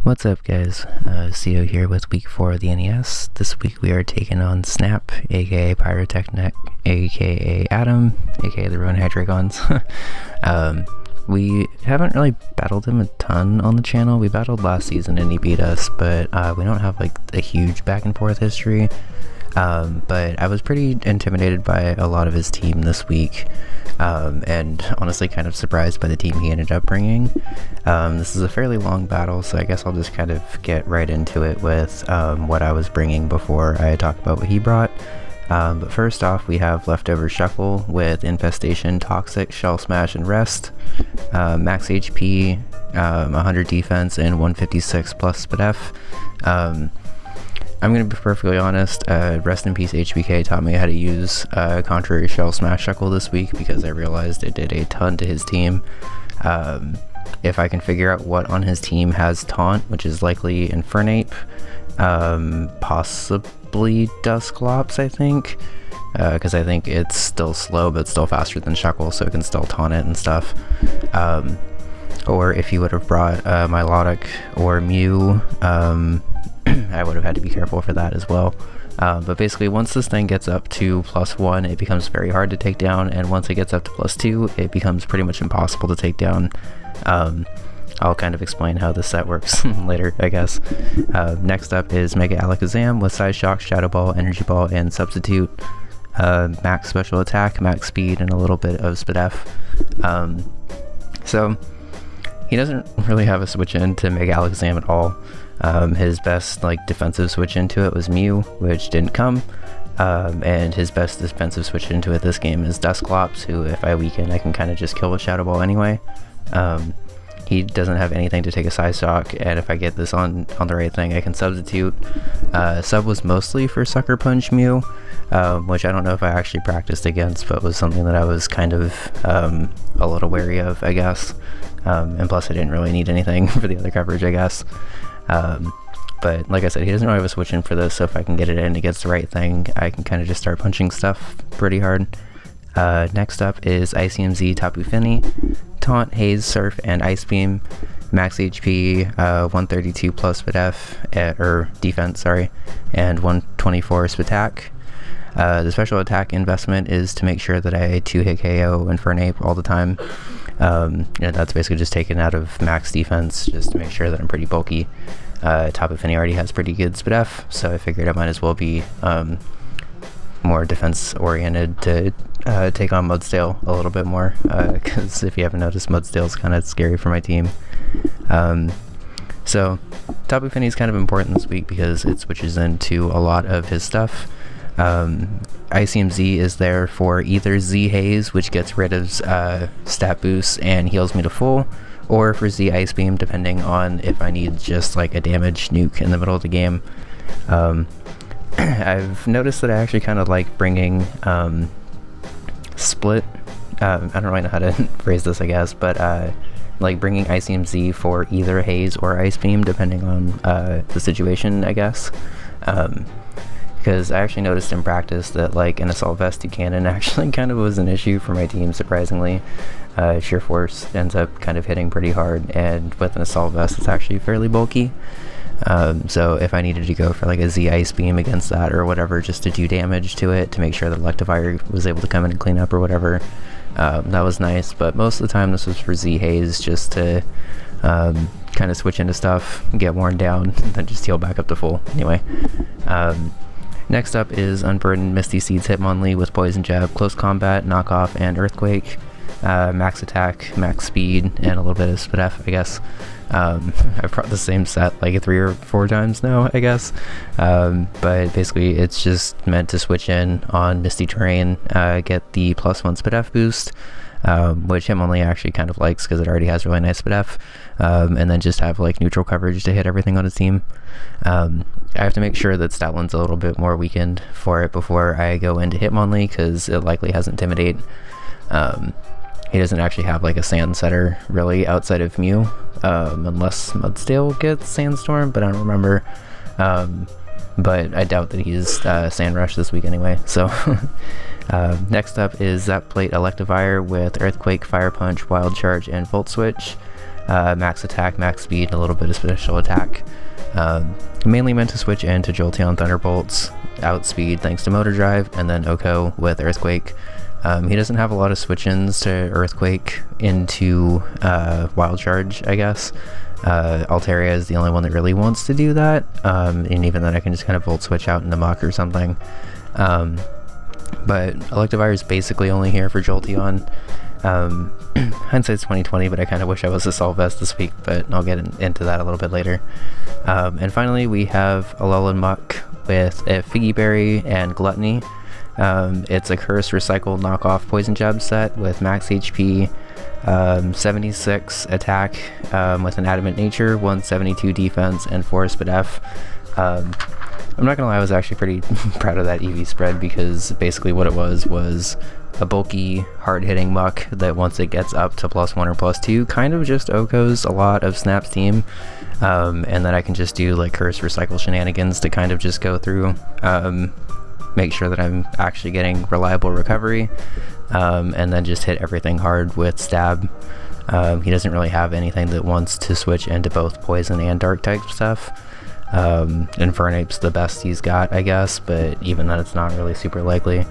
What's up guys, CO here with week 4 of the NES. This week we are taking on Snap, aka Pyrotechnic, aka Atom, aka the Rouen Hydreigons. We haven't really battled him a ton on the channel. We battled last season and he beat us, but we don't have like a huge back and forth history. But I was pretty intimidated by a lot of his team this week, and honestly kind of surprised by the team he ended up bringing. This is a fairly long battle, so I guess I'll just kind of get right into it with what I was bringing before I talk about what he brought. But first off, we have leftover Shuckle with Infestation, Toxic, Shell Smash, and Rest, max HP, 100 defense, and 156 plus SPDF. I'm going to be perfectly honest, rest in peace HBK taught me how to use contrary Shell Smash Shuckle this week because I realized it did a ton to his team. If I can figure out what on his team has Taunt, which is likely Infernape, possibly Dusclops, I think, because I think it's still slow but still faster than Shuckle, so it can still taunt it and stuff. Or if you would have brought Milotic or Mew, I would have had to be careful for that as well. But basically once this thing gets up to +1, it becomes very hard to take down, and once it gets up to +2, it becomes pretty much impossible to take down. I'll kind of explain how this set works later, I guess. Next up is Mega Alakazam with Size Shock, Shadow Ball, Energy Ball, and Substitute. Max special attack, max speed, and a little bit of SPDF. So he doesn't really have a switch in to Mega Alakazam at all. His best defensive switch into it was Mew, which didn't come, and his best defensive switch into it this game is Dusclops, who if I weaken I can kind of just kill with Shadow Ball anyway. He doesn't have anything to take a Size Shock, and if I get this on the right thing I can substitute. Sub was mostly for Sucker Punch Mew, which I don't know if I actually practiced against, but was something that I was kind of a little wary of, I guess. And plus I didn't really need anything for the other coverage, I guess. But like I said, he doesn't really have a switch in for this, so if I can get it in and it gets the right thing, I can kind of just start punching stuff pretty hard. Next up is ICMZ Tapu Fini, Taunt, Haze, Surf, and Ice Beam, max HP, 132 plus SPDF, or defense, sorry, and 124 attack. The special attack investment is to make sure that I 2-hit KO Infernape all the time. That's basically just taken out of max defense just to make sure that I'm pretty bulky. Tapu Fini already has pretty good SPDF, so I figured I might as well be more defense oriented to take on Mudsdale a little bit more, because if you haven't noticed, Mudsdale's kind of scary for my team. So Tapu Fini is kind of important this week because it switches into a lot of his stuff. ICMZ is there for either Z Haze, which gets rid of stat boosts and heals me to full, or for Z Ice Beam, depending on if I need just like a damage nuke in the middle of the game. I've noticed that I actually kind of like bringing Split. I don't really know how to phrase this, I guess, but like bringing ICMZ for either Haze or Ice Beam, depending on the situation, I guess. Because I actually noticed in practice that like an Assault Vest 2 cannon actually kind of was an issue for my team, surprisingly. Sheer Force ends up kind of hitting pretty hard, and with an Assault Vest it's actually fairly bulky. So if I needed to go for like a Z Ice Beam against that or whatever, just to do damage to it, to make sure that Electivire was able to come in and clean up or whatever, that was nice. But most of the time this was for Z Haze, just to kind of switch into stuff, get worn down, and then just heal back up to full. Anyway, next up is Unburdened Misty Seeds Hitmonlee with Poison Jab, Close Combat, Knockoff, and Earthquake. Max attack, max speed, and a little bit of SPDF, I guess. I've brought the same set like 3 or 4 times now, I guess. But basically it's just meant to switch in on Misty Terrain, get the +1 SPDF boost, which Hitmonlee actually kind of likes because it already has really nice SPDF, and then just have like neutral coverage to hit everything on his team. I have to make sure that Statlin's a little bit more weakened for it before I go into Hitmonlee, because it likely has Intimidate. He doesn't actually have like a Sand Setter really outside of Mew, unless Mudsdale gets Sandstorm, but I don't remember. But I doubt that he's Sand Rush this week anyway, so next up is Zap Plate Electivire with Earthquake, Fire Punch, Wild Charge, and Volt Switch. max attack, max speed, a little bit of special attack. Mainly meant to switch into Jolteon Thunderbolts, outspeed thanks to Motor Drive, and then Oko with Earthquake. He doesn't have a lot of switch-ins to Earthquake into Wild Charge, I guess. Altaria is the only one that really wants to do that, and even then I can just kind of Volt Switch out into Muk or something. But Electivire is basically only here for Jolteon. Hindsight's 2020, but I kind of wish I was a Solvest this week, but I'll get into that a little bit later. And finally we have Alolan Muk with a Figgy Berry and Gluttony. It's a Curse Recycle knockoff Poison Jab set with max HP, 76 attack with an Adamant Nature, 172 defense, and 4 Speed F. I'm not gonna lie, I was actually pretty proud of that EV spread, because basically what it was a bulky, hard-hitting Muk that once it gets up to +1 or +2, kind of just Oko's a lot of Snap's team, and then I can just do like Curse Recycle shenanigans to kind of just go through, make sure that I'm actually getting reliable recovery, and then just hit everything hard with Stab. He doesn't really have anything that wants to switch into both Poison and Dark type stuff. Infernape's the best he's got, I guess, but even then it's not really super likely.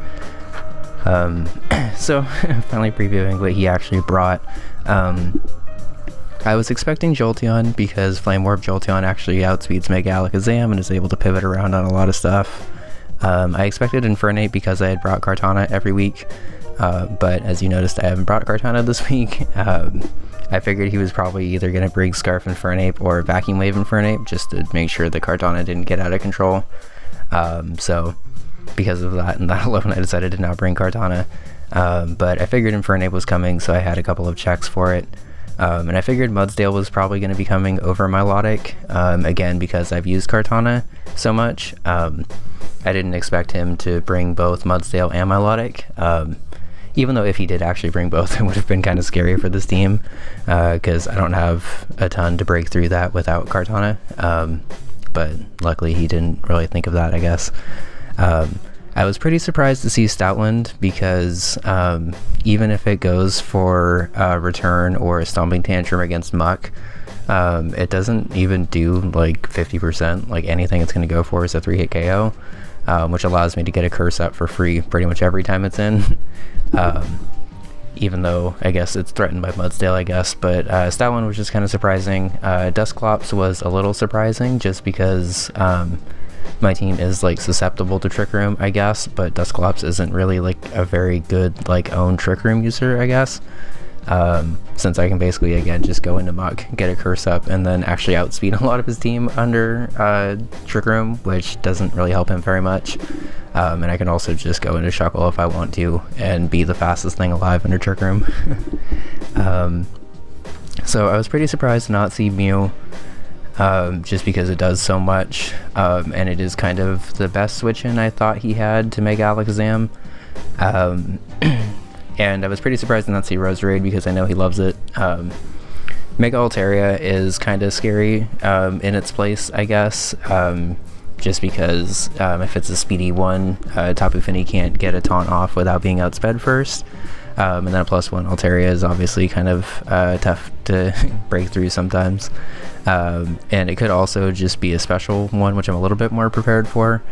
So finally previewing what he actually brought. I was expecting Jolteon because Flame Orb Jolteon actually outspeeds Mega Alakazam and is able to pivot around on a lot of stuff. I expected Infernape because I had brought Kartana every week, but as you noticed I haven't brought Kartana this week. I figured he was probably either going to bring Scarf Infernape or Vacuum Wave Infernape just to make sure that Kartana didn't get out of control. So because of that and that alone I decided to not bring Kartana. But I figured Infernape was coming, so I had a couple of checks for it. And I figured Mudsdale was probably going to be coming over Milotic, again because I've used Kartana so much. I didn't expect him to bring both Mudsdale and Milotic. Even though if he did actually bring both, it would have been kind of scary for this team, because I don't have a ton to break through that without Kartana. But luckily he didn't really think of that, I guess. I was pretty surprised to see Stoutland, because even if it goes for a return or a Stomping Tantrum against Muk, it doesn't even do like 50%. Like anything it's going to go for is a 3-hit KO, which allows me to get a curse up for free pretty much every time it's in. Even though I guess it's threatened by Mudsdale, I guess, but Stoutland was just kind of surprising. Dusclops was a little surprising just because my team is like susceptible to Trick Room, I guess, but Dusclops isn't really like a very good like own Trick Room user, I guess. Since I can basically again just go into Muk, get a curse up, and then actually outspeed a lot of his team under Trick Room, which doesn't really help him very much. And I can also just go into Shuckle if I want to and be the fastest thing alive under Trick Room. So I was pretty surprised to not see Mew, just because it does so much, and it is kind of the best switch-in I thought he had to Mega Alakazam. And I was pretty surprised to not see Roserade because I know he loves it. Mega Altaria is kind of scary in its place, I guess, just because if it's a speedy one, Tapu Fini can't get a taunt off without being outsped first. And then a +1 Altaria is obviously kind of tough to break through sometimes. And it could also just be a special one, which I'm a little bit more prepared for,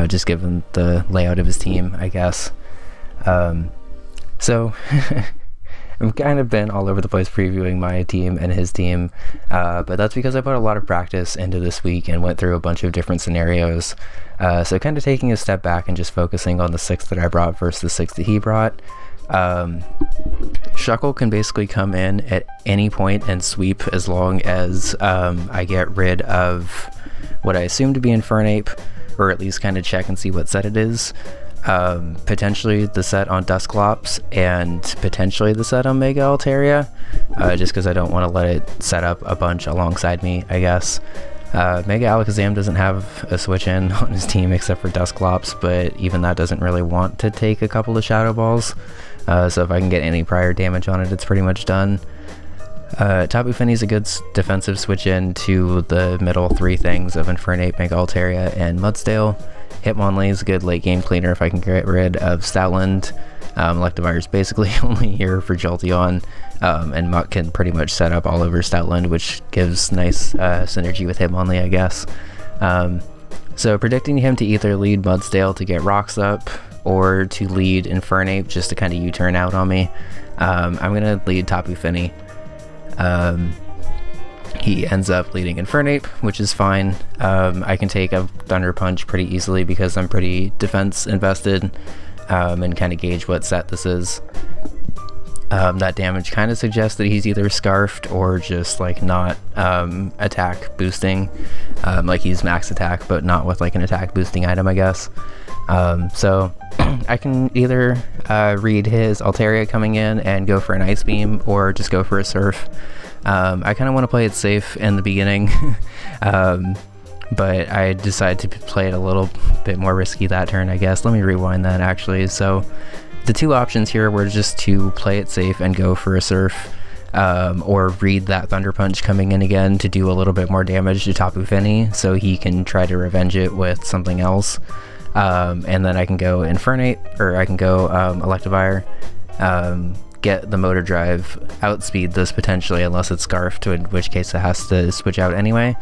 just given the layout of his team, I guess. So I've kind of been all over the place previewing my team and his team, but that's because I put a lot of practice into this week and went through a bunch of different scenarios. So kind of taking a step back and just focusing on the 6 that I brought versus the 6 that he brought. Shuckle can basically come in at any point and sweep as long as I get rid of what I assume to be Infernape, or at least kind of check and see what set it is. Potentially the set on Dusclops and potentially the set on Mega Altaria, just because I don't want to let it set up a bunch alongside me, I guess. Mega Alakazam doesn't have a switch in on his team except for Dusclops, but even that doesn't really want to take a couple of Shadow Balls, so if I can get any prior damage on it, it's pretty much done. Tapu Fini is a good defensive switch in to the middle 3 things of Infernape, Mega Altaria, and Mudsdale. Hitmonlee is a good late game cleaner if I can get rid of Stoutland. Electivire is basically only here for Jolteon, and Muk can pretty much set up all over Stoutland, which gives nice synergy with Hitmonlee, I guess. So predicting him to either lead Mudsdale to get rocks up, or to lead Infernape just to kind of U-turn out on me. I'm gonna lead Tapu Fini. He ends up leading Infernape, which is fine. I can take a Thunder Punch pretty easily because I'm pretty defense invested, and kind of gauge what set this is. That damage kind of suggests that he's either scarfed or just like not attack boosting, like he's max attack but not with like an attack boosting item, I guess. So I can either read his Altaria coming in and go for an Ice Beam, or just go for a Surf. I kind of want to play it safe in the beginning, but I decided to play it a little bit more risky that turn, I guess. Let me rewind that actually. So the two options here were just to play it safe and go for a Surf, or read that Thunder Punch coming in again to do a little bit more damage to Tapu Fini so he can try to revenge it with something else. And then I can go Infernape, or I can go Electivire, get the Motor Drive, outspeed this potentially unless it's scarfed, in which case it has to switch out anyway.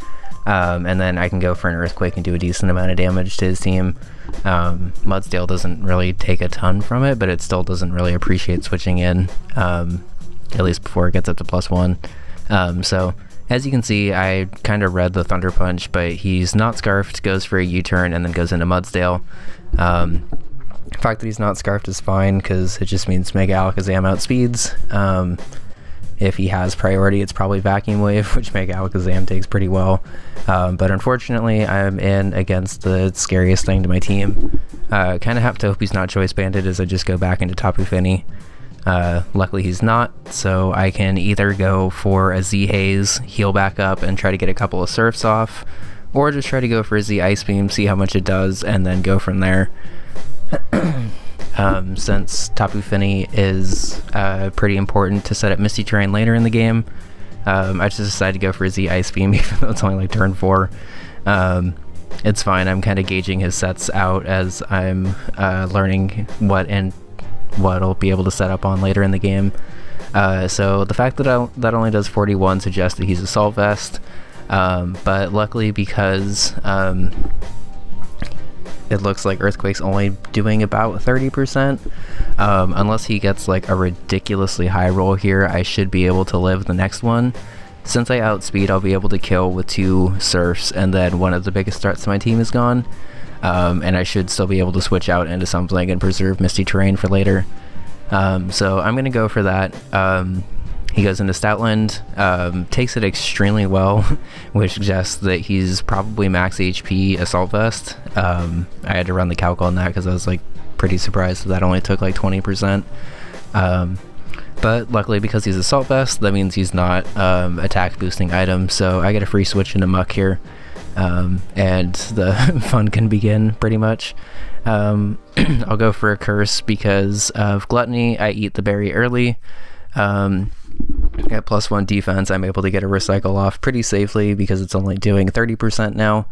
And then I can go for an Earthquake and do a decent amount of damage to his team. Mudsdale doesn't really take a ton from it, but it still doesn't really appreciate switching in, at least before it gets up to +1. So as you can see, I kind of read the Thunder Punch, but he's not scarfed, goes for a U-turn, and then goes into Mudsdale. The fact that he's not scarfed is fine, because it just means Mega Alakazam outspeeds. If he has priority, it's probably Vacuum Wave, which Mega Alakazam takes pretty well. But unfortunately, I'm in against the scariest thing to my team. Kind of have to hope he's not Choice Banded as I just go back into Tapu Fini. Luckily he's not, so I can either go for a Z Haze, heal back up, and try to get a couple of Surfs off, or just try to go for a Z Ice Beam, see how much it does, and then go from there. Since Tapu Fini is pretty important to set up Misty Terrain later in the game, I just decided to go for a Z Ice Beam even though it's only like turn 4. It's fine, I'm kind of gauging his sets out as I'm learning what I'll be able to set up on later in the game. So the fact that that only does 41 suggests that he's Assault Vest, but luckily because it looks like Earthquake's only doing about 30%. Unless he gets like a ridiculously high roll here, I should be able to live the next one. Since I outspeed, I'll be able to kill with 2 Surfs, and then one of the biggest threats to my team is gone. And I should still be able to switch out into something and preserve Misty Terrain for later. So I'm going to go for that. He goes into Stoutland, takes it extremely well, which suggests that he's probably max HP Assault Vest. I had to run the calc on that because I was like pretty surprised that only took like 20%. But luckily because he's Assault Vest, that means he's not attack boosting item, so I get a free switch into Muk here. And the fun can begin pretty much. I'll go for a Curse because of Gluttony. I eat the berry early. At +1 defense, I'm able to get a Recycle off pretty safely because it's only doing 30% now.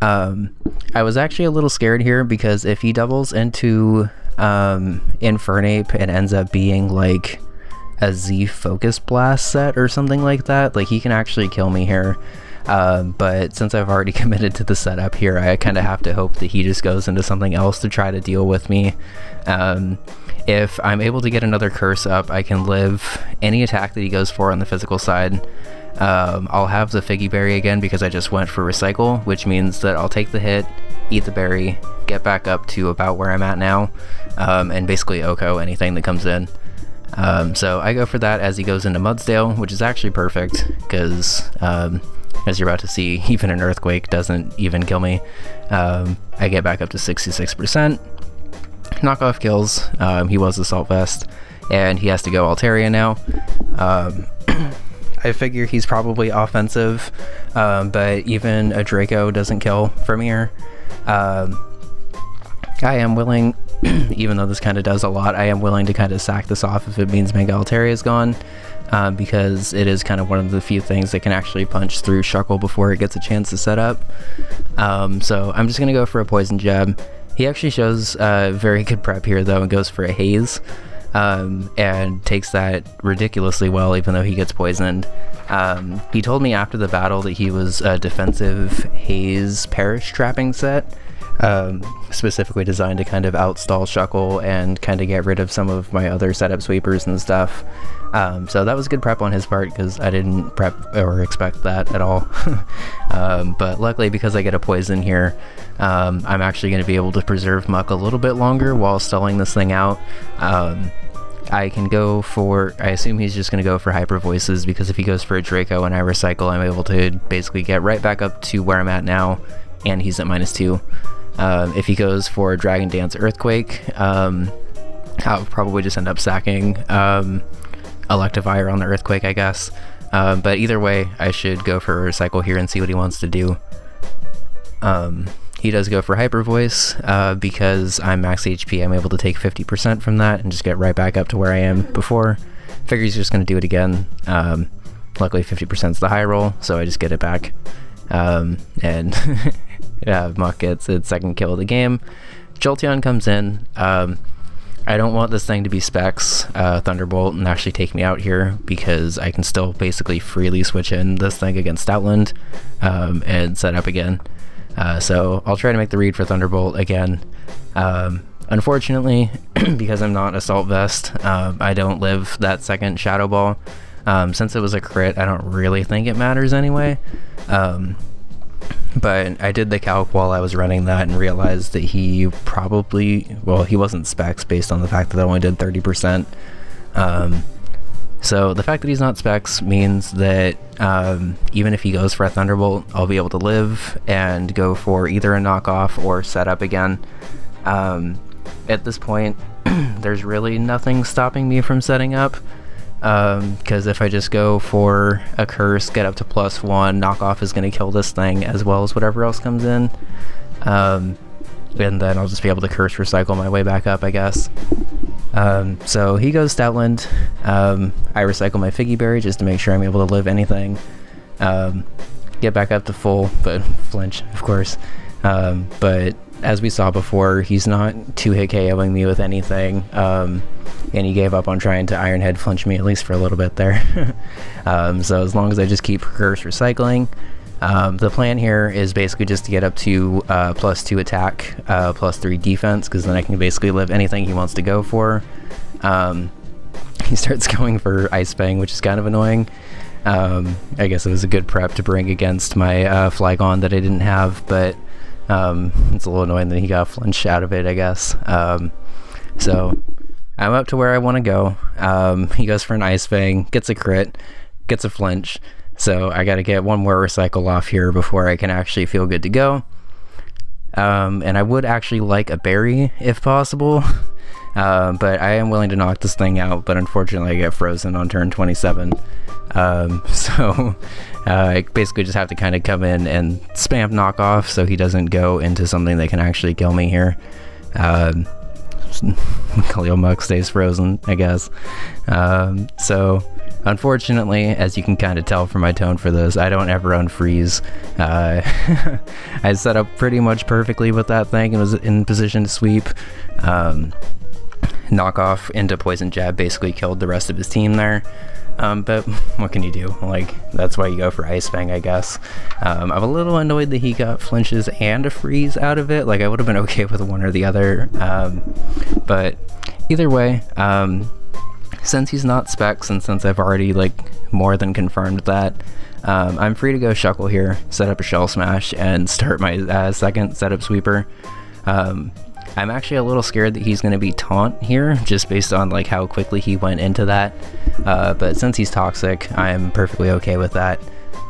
I was actually a little scared here because if he doubles into Infernape and ends up being like a Z Focus Blast set or something like that, like he can actually kill me here. But since I've already committed to the setup here, I kind of have to hope that he just goes into something else to try to deal with me. If I'm able to get another Curse up, I can live any attack that he goes for on the physical side. I'll have the Figgy Berry again because I just went for Recycle, which means that I'll take the hit, eat the berry, get back up to about where I'm at now, and basically OHKO anything that comes in. So I go for that as he goes into Mudsdale, which is actually perfect because as you're about to see, even an Earthquake doesn't even kill me. I get back up to 66%. Knockoff kills. He was Assault Vest, and he has to go Altaria now. I figure he's probably offensive, but even a Draco doesn't kill from here. I am willing, even though this kind of does a lot, I am willing to kind of sack this off if it means Mega Altaria is gone. Because it is kind of one of the few things that can actually punch through Shuckle before it gets a chance to set up. So I'm just going to go for a Poison Jab. He actually shows very good prep here though and goes for a haze, and takes that ridiculously well even though he gets poisoned. He told me after the battle that he was a defensive haze perish trapping set, specifically designed to kind of outstall Shuckle and kind of get rid of some of my other setup sweepers and stuff. So that was good prep on his part because I didn't prep or expect that at all. But luckily, because I get a poison here, I'm actually going to be able to preserve Muk a little bit longer while stalling this thing out. I can go for, I assume he's just going to go for Hyper Voices, because if he goes for a Draco and I recycle, I'm able to basically get right back up to where I'm at now, and he's at -2. If he goes for Dragon Dance Earthquake, I'll probably just end up sacking Electivire on the Earthquake, I guess. But either way, I should go for a recycle here and see what he wants to do. He does go for Hyper Voice, because I'm max HP, I'm able to take 50% from that and just get right back up to where I am before. Figure he's just going to do it again. Luckily 50% is the high roll, so I just get it back. And yeah, Muk gets its second kill of the game. Jolteon comes in. I don't want this thing to be Specs, Thunderbolt, and actually take me out here, because I can still basically freely switch in this thing against Stoutland, and set up again. So I'll try to make the read for Thunderbolt again. Unfortunately, because I'm not Assault Vest, I don't live that second Shadow Ball. Since it was a crit, I don't really think it matters anyway. But I did the calc while I was running that and realized that he probably, well, he wasn't Specs based on the fact that I only did 30%. So the fact that he's not Specs means that even if he goes for a Thunderbolt, I'll be able to live and go for either a knockoff or set up again. At this point, there's really nothing stopping me from setting up, because if I just go for a curse, get up to +1, knockoff is going to kill this thing as well as whatever else comes in. And then I'll just be able to curse recycle my way back up, I guess. So he goes Stoutland. I recycle my Figgy Berry just to make sure I'm able to live anything. Get back up to full, but flinch, of course. But as we saw before, he's not 2-hit KOing me with anything. And he gave up on trying to Iron Head flinch me, at least for a little bit there. So as long as I just keep curse recycling, the plan here is basically just to get up to +2 attack, +3 defense, because then I can basically live anything he wants to go for. He starts going for Ice Fang, which is kind of annoying. I guess it was a good prep to bring against my Flygon that I didn't have, but it's a little annoying that he got flinch out of it, I guess. So I'm up to where I want to go. He goes for an Ice Fang, gets a crit, gets a flinch. So I gotta get one more recycle off here before I can actually feel good to go. And I would actually like a berry if possible. But I am willing to knock this thing out, but unfortunately I get frozen on turn 27. So I basically just have to kind of come in and spam knockoff so he doesn't go into something that can actually kill me here. Khalil Muk stays frozen, I guess. So unfortunately, as you can kind of tell from my tone for this, I don't ever unfreeze. I set up pretty much perfectly with that thing and was in position to sweep. Knockoff into Poison Jab basically killed the rest of his team there. But what can you do? Like, that's why you go for Ice Fang, I guess. I'm a little annoyed that he got flinches and a freeze out of it. Like, I would have been okay with one or the other. But either way, since he's not Specs, and since I've already, like, more than confirmed that, I'm free to go Shuckle here, set up a Shell Smash, and start my second setup sweeper. I'm actually a little scared that he's going to be Taunt here, just based on like how quickly he went into that. But since he's Toxic, I'm perfectly okay with that.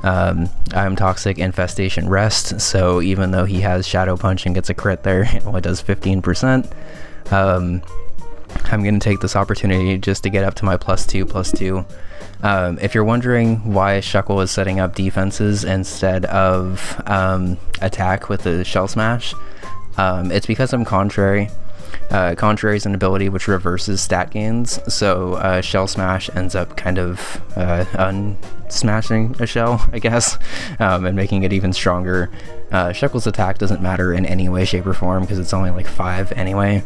I'm Toxic Infestation Rest, so even though he has Shadow Punch and gets a crit there, it only does 15%. I'm going to take this opportunity just to get up to my +2/+2. If you're wondering why Shuckle is setting up defenses instead of attack with the Shell Smash, it's because I'm contrary. Contrary is an ability which reverses stat gains, so Shell Smash ends up kind of unsmashing a shell, I guess, and making it even stronger. Shuckle's attack doesn't matter in any way, shape, or form because it's only like 5 anyway.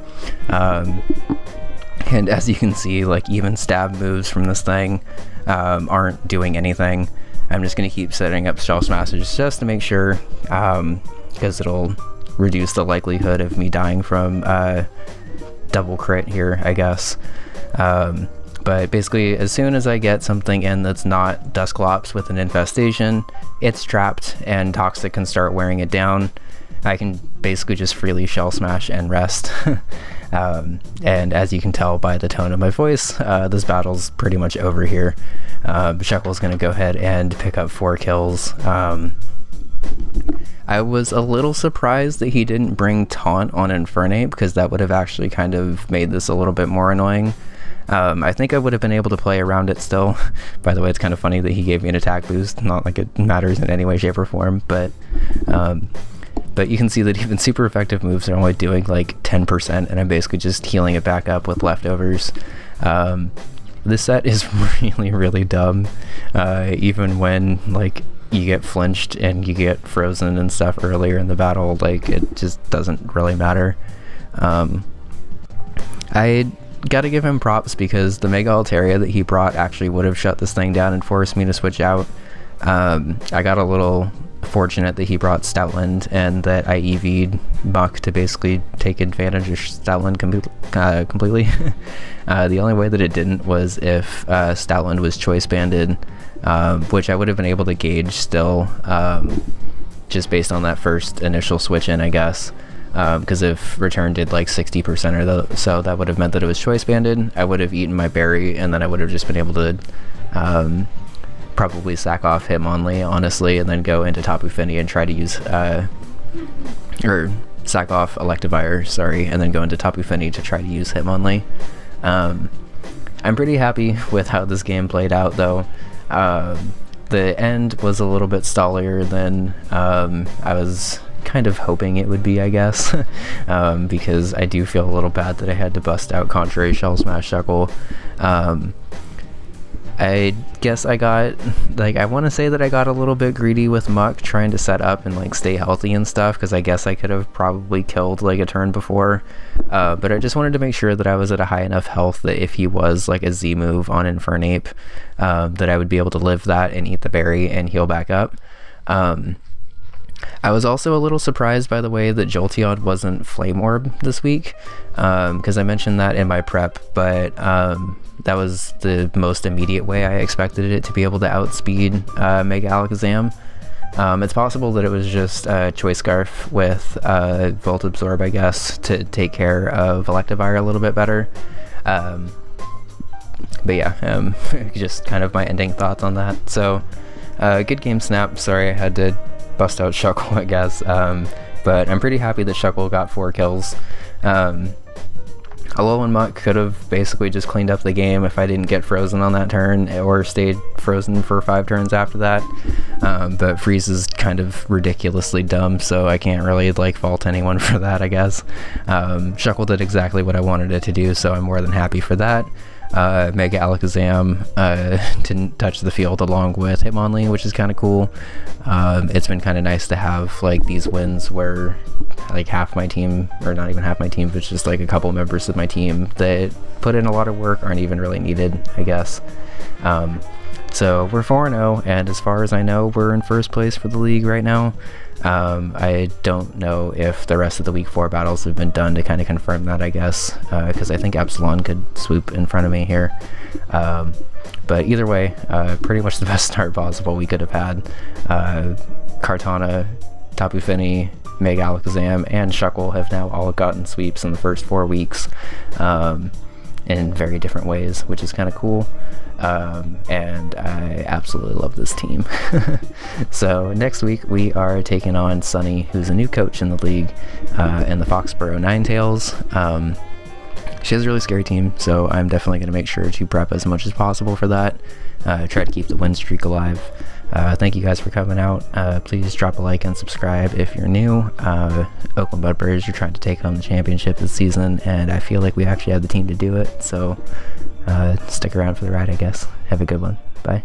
And as you can see, like even stab moves from this thing aren't doing anything. I'm just going to keep setting up Shell Smashes just to make sure, because it'll reduce the likelihood of me dying from double crit here, I guess. But basically, as soon as I get something in that's not Dusclops with an infestation, it's trapped and Toxic can start wearing it down. I can basically just freely Shell Smash and rest. And as you can tell by the tone of my voice, this battle's pretty much over here. Shuckle's gonna go ahead and pick up 4 kills. I was a little surprised that he didn't bring Taunt on Infernape, because that would have actually kind of made this a little bit more annoying. I think I would have been able to play around it still. By the way, it's kind of funny that he gave me an attack boost, not like it matters in any way, shape, or form, but you can see that even super effective moves are only doing like 10%, and I'm basically just healing it back up with leftovers. This set is really, really dumb, even when like you get flinched and you get frozen and stuff earlier in the battle, like it just doesn't really matter. I gotta give him props because the Mega Altaria that he brought actually would have shut this thing down and forced me to switch out. I got a little fortunate that he brought Stoutland and that I EV'd Muk to basically take advantage of Stoutland completely. The only way that it didn't was if Stoutland was choice banded, which I would have been able to gauge still, just based on that first initial switch in, I guess. Because if return did like 60% or so, that would have meant that it was choice banded. I would have eaten my berry, and then I would have just been able to probably sack off Hitmonlee, honestly, and then go into Tapu Fini and try to use, or sack off Electivire, sorry, and then go into Tapu Fini to try to use Hitmonlee. I'm pretty happy with how this game played out, though. The end was a little bit stallier than I was kind of hoping it would be, I guess, because I do feel a little bad that I had to bust out Contrary, Shell Smash, Shuckle. I guess I got, like, I want to say that I got a little bit greedy with Muk trying to set up and like stay healthy and stuff, because I guess I could have probably killed like a turn before, but I just wanted to make sure that I was at a high enough health that if he was like a Z move on Infernape, that I would be able to live that and eat the berry and heal back up. I was also a little surprised by the way that Jolteon wasn't Flame Orb this week, because I mentioned that in my prep, but that was the most immediate way I expected it to be able to outspeed Mega Alakazam. It's possible that it was just Choice Scarf with Volt Absorb, I guess, to take care of Electivire a little bit better. But yeah, just kind of my ending thoughts on that. So, good game, Snap. Sorry I had to bust out Shuckle, I guess, but I'm pretty happy that Shuckle got 4 kills. Alolan Muk could have basically just cleaned up the game if I didn't get frozen on that turn or stayed frozen for 5 turns after that, but Freeze is kind of ridiculously dumb, so I can't really like fault anyone for that, I guess. Shuckle did exactly what I wanted it to do, so I'm more than happy for that. Mega Alakazam didn't touch the field along with Hitmonlee, which is kind of cool. It's been kind of nice to have like these wins where like half my team, or not even half my team, but just like a couple members of my team that put in a lot of work aren't even really needed, I guess. So we're 4-0, and as far as I know, we're in first place for the league right now. I don't know if the rest of the week 4 battles have been done to kind of confirm that, I guess, because I think Epsilon could swoop in front of me here. But either way, pretty much the best start possible we could have had. Kartana, Tapu Fini, Mega Alakazam, and Shuckle have now all gotten sweeps in the first 4 weeks, in very different ways, which is kind of cool. And I absolutely love this team. So next week we are taking on Sunny, who's a new coach in the league, and the Foxborough Ninetales. She has a really scary team, so I'm definitely going to make sure to prep as much as possible for that. Try to keep the win streak alive. Thank you guys for coming out. Please drop a like and subscribe if you're new. Oakland Mudbraiders are trying to take home the championship this season, and I feel like we actually have the team to do it, so stick around for the ride, I guess. Have a good one. Bye.